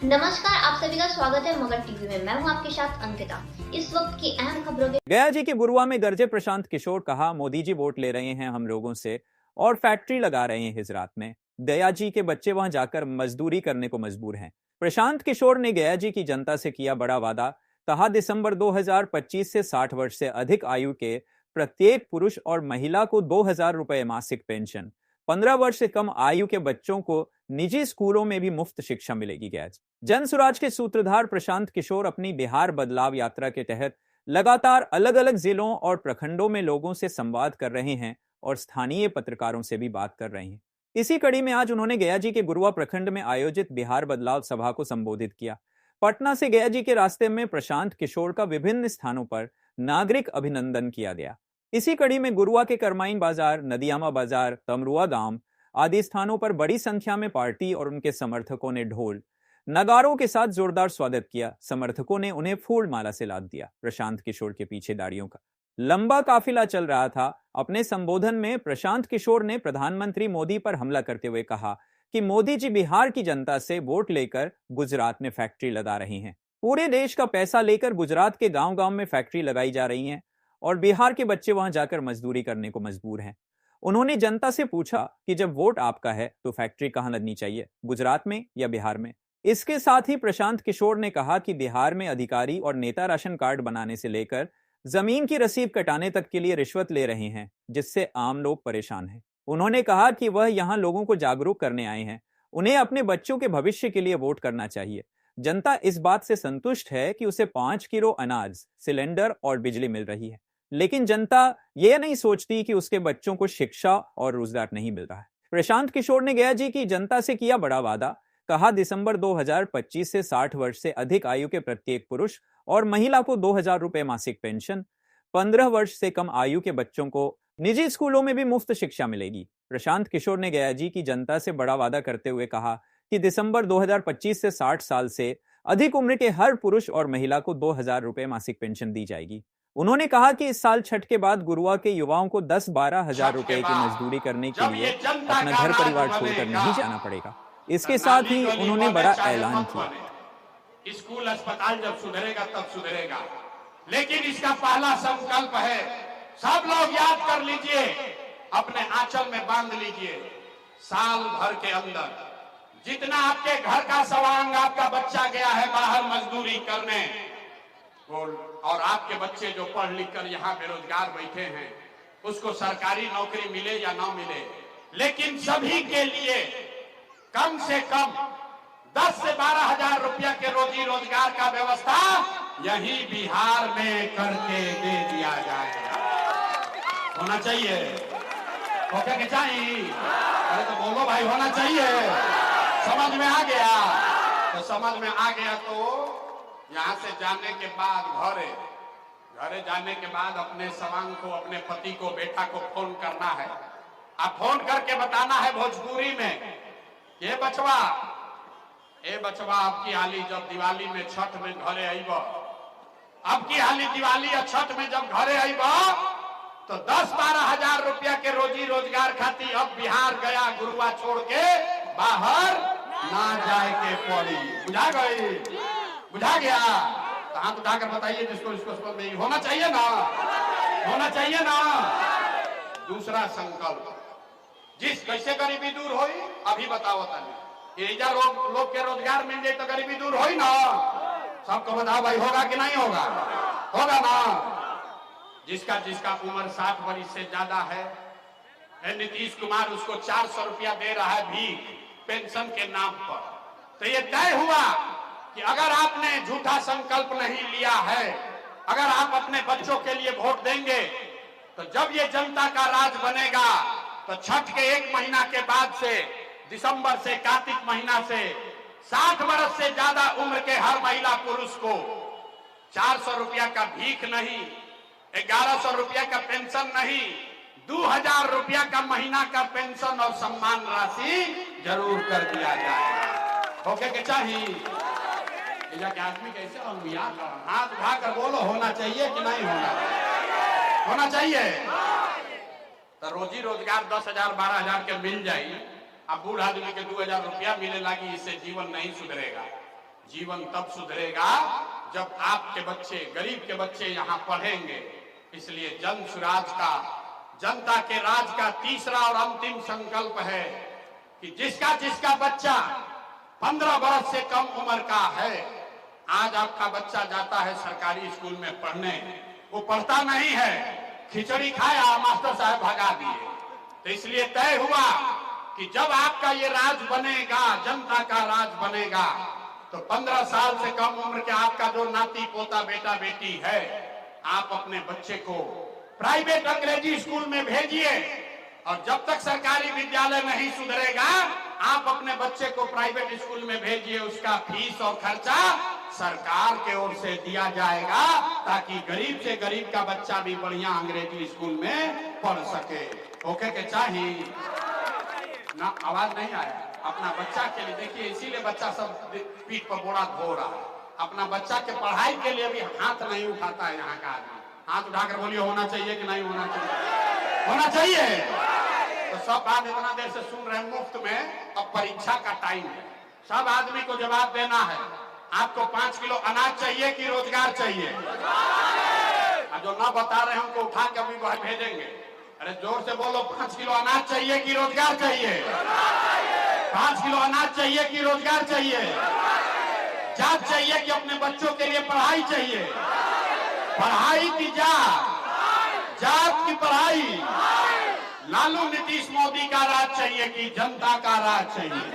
नमस्कार, आप सभी का स्वागत है मगध टीवी में। मैं हूं आपके साथ अंकिता। इस वक्त की अहम खबरों के गया जी के गुरुआ में गरजे प्रशांत किशोर, कहा मोदी जी वोट ले रहे हैं हम लोगों से और फैक्ट्री लगा रहे हैं हिजरात में। गया जी के बच्चे वहां जाकर मजदूरी करने को मजबूर हैं। प्रशांत किशोर ने गया जी की जनता से किया बड़ा वादा, कहा दिसंबर 2025 से 60 वर्ष से अधिक आयु के प्रत्येक पुरुष और महिला को 2000 रुपए मासिक पेंशन, 15 वर्ष से कम आयु के बच्चों को निजी स्कूलों में भी मुफ्त शिक्षा मिलेगी। गया जन सुराज के सूत्रधार प्रशांत किशोर अपनी बिहार बदलाव यात्रा के तहत लगातार अलग अलग जिलों और प्रखंडों में लोगों से संवाद कर रहे हैं और स्थानीय पत्रकारों से भी बात कर रहे हैं। इसी कड़ी में आज उन्होंने गया जी के गुरुआ प्रखंड में आयोजित बिहार बदलाव सभा को संबोधित किया। पटना से गया जी के रास्ते में प्रशांत किशोर का विभिन्न स्थानों पर नागरिक अभिनंदन किया गया। इसी कड़ी में गुरुआ के करमाइन बाजार, नदियामा बाजार, तमरुआ गांव आदि स्थानों पर बड़ी संख्या में पार्टी और उनके समर्थकों ने ढोल नगारों के साथ जोरदार स्वागत किया। समर्थकों ने उन्हें फूल माला से लाद दिया। प्रशांत किशोर के पीछे दाढ़ियों का लंबा काफिला चल रहा था। अपने संबोधन में प्रशांत किशोर ने प्रधानमंत्री मोदी पर हमला करते हुए कहा कि मोदी जी बिहार की जनता से वोट लेकर गुजरात में फैक्ट्री लगा रहे हैं। पूरे देश का पैसा लेकर गुजरात के गांव गांव में फैक्ट्री लगाई जा रही है और बिहार के बच्चे वहां जाकर मजदूरी करने को मजबूर हैं। उन्होंने जनता से पूछा कि जब वोट आपका है तो फैक्ट्री कहां लगनी चाहिए, गुजरात में या बिहार में। इसके साथ ही प्रशांत किशोर ने कहा कि बिहार में अधिकारी और नेता राशन कार्ड बनाने से लेकर जमीन की रसीद कटाने तक के लिए रिश्वत ले रहे हैं, जिससे आम लोग परेशान हैं। उन्होंने कहा कि वह यहां लोगों को जागरूक करने आए हैं, उन्हें अपने बच्चों के भविष्य के लिए वोट करना चाहिए। जनता इस बात से संतुष्ट है कि उसे 5 किलो अनाज, सिलेंडर और बिजली मिल रही है, लेकिन जनता यह नहीं सोचती कि उसके बच्चों को शिक्षा और रोजगार नहीं मिल रहा है। प्रशांत किशोर ने गया जी की जनता से किया बड़ा वादा, कहा दिसंबर 2025 से 60 वर्ष से अधिक आयु के प्रत्येक पुरुष और महिला को 2000 रुपए मासिक पेंशन, 15 वर्ष से कम आयु के बच्चों को निजी स्कूलों में भी मुफ्त शिक्षा मिलेगी। प्रशांत किशोर ने गया जी की जनता से बड़ा वादा करते हुए कहा कि दिसंबर 2025 से 60 साल से अधिक उम्र के हर पुरुष और महिला को 2000 रुपए मासिक पेंशन दी जाएगी। उन्होंने कहा कि इस साल छठ के बाद गुरुआ के युवाओं को 10-12 हजार रुपए की मजदूरी करने के लिए अपना घर परिवार छोड़कर नहीं जाना पड़ेगा। इसके साथ ही उन्होंने बड़ा ऐलान किया। स्कूल अस्पताल जब सुधरेगा तब सुधरेगा, लेकिन इसका पहला संकल्प है, सब लोग याद कर लीजिए, अपने आंचल में बांध लीजिए, साल भर के अंदर जितना आपके घर का सवांग आपका बच्चा गया है बाहर मजदूरी करने, और आपके बच्चे जो पढ़ लिख कर यहाँ बेरोजगार बैठे हैं, उसको सरकारी नौकरी मिले या ना मिले, लेकिन सभी के लिए कम से कम 10 से 12 हजार रुपया के रोजी रोजगार का व्यवस्था यही बिहार में करके दे दिया जाएगा। होना चाहिए, होके के चाहिए। अरे तो बोलो भाई, होना चाहिए। समझ में आ गया? तो समझ में आ गया तो यहाँ से जाने के बाद घरे जाने के बाद अपने सवांग को, अपने पति को, बेटा को फोन करना है। आप फोन करके बताना है भोजपुरी में, ये बचवा आपकी हाली जब दिवाली में छठ में घरे आईब, आपकी हाली दिवाली या छठ में जब घरे आईब तो 10-12 हजार रुपया के रोजी रोजगार खाती अब बिहार गया गुरुआ छोड़ के बाहर ना जाए के पड़ी। बुझा गई? बुझा गया? हाथ उठाकर बताइए जिसको इसको नहीं होना चाहिए ना, होना चाहिए ना। दूसरा संकल्प, जिस कैसे गरीबी दूर होई अभी बताओ तनी। लोग के रोजगार मिल जाए तो गरीबी दूर होई ना। सबको बताओ भाई, होगा कि नहीं होगा? होगा ना। जिसका उम्र 60 वर्ष से ज्यादा है, नीतीश कुमार उसको 400 रुपया दे रहा है भीख पेंशन के नाम पर। तो ये तय हुआ कि अगर आपने झूठा संकल्प नहीं लिया है, अगर आप अपने बच्चों के लिए वोट देंगे, तो जब ये जनता का राज बनेगा तो छठ के 1 महीना के बाद से, दिसंबर से कार्तिक महीना से 60 वर्ष से ज्यादा उम्र के हर महिला पुरुष को 400 रुपया का भीख नहीं, 1100 रुपया का पेंशन नहीं, 2000 रुपया का महीना का पेंशन और सम्मान राशि जरूर कर दिया जाएगा। होके के चाहिए? जाके आदमी कैसे हाथ उठाकर बोलो, होना चाहिए कि नहीं होना चाहिए? तो रोजी रोजगार 10,000 12,000 के मिल जाए, अब बूढ़ आदमी के 2000 रुपया मिले लगी, इससे जीवन नहीं सुधरेगा। जीवन तब सुधरेगा जब आपके बच्चे, गरीब के बच्चे यहाँ पढ़ेंगे। इसलिए जन सुराज का, जनता के राज का तीसरा और अंतिम संकल्प है कि जिसका जिसका बच्चा 15 वर्ष से कम उम्र का है, आज आपका बच्चा जाता है सरकारी स्कूल में पढ़ने, वो पढ़ता नहीं है, खिचड़ी खाया, मास्टर साहब भगा दिए। तो इसलिए तय हुआ कि जब आपका ये राज बनेगा, जनता का राज बनेगा, तो 15 साल से कम उम्र के आपका जो नाती पोता बेटा बेटी है, आप अपने बच्चे को प्राइवेट अंग्रेजी स्कूल में भेजिए। और जब तक सरकारी विद्यालय नहीं सुधरेगा, आप अपने बच्चे को प्राइवेट स्कूल में भेजिए। उसका फीस और खर्चा सरकार के ओर से दिया जाएगा, ताकि गरीब से गरीब का बच्चा भी बढ़िया अंग्रेजी स्कूल में पढ़ सके। ओके के चाहिए ना? आवाज नहीं आया? अपना बच्चा के लिए देखिए, इसीलिए बच्चा सब पीठ पर बोरा धो रहा है। अपना बच्चा के पढ़ाई के लिए भी हाथ नहीं उठाता है यहाँ का आदमी। हाथ उठाकर बोलिए, होना चाहिए कि नहीं होना चाहिए? होना चाहिए। तो सब बात इतना देर से सुन रहे हैं मुफ्त में। अब परीक्षा का टाइम है, सब आदमी को जवाब देना है। आपको 5 किलो अनाज चाहिए कि रोजगार चाहिए? जो ना बता रहे हैं उनको उठा के अभी बाहर भेजेंगे। अरे जोर से बोलो, 5 किलो अनाज चाहिए कि रोजगार चाहिए? 5 किलो अनाज चाहिए कि रोजगार चाहिए? जात चाहिए कि अपने बच्चों के लिए पढ़ाई चाहिए? पढ़ाई की जात, जात की पढ़ाई। लालू नीतीश मोदी का राज चाहिए कि जनता का राज चाहिए?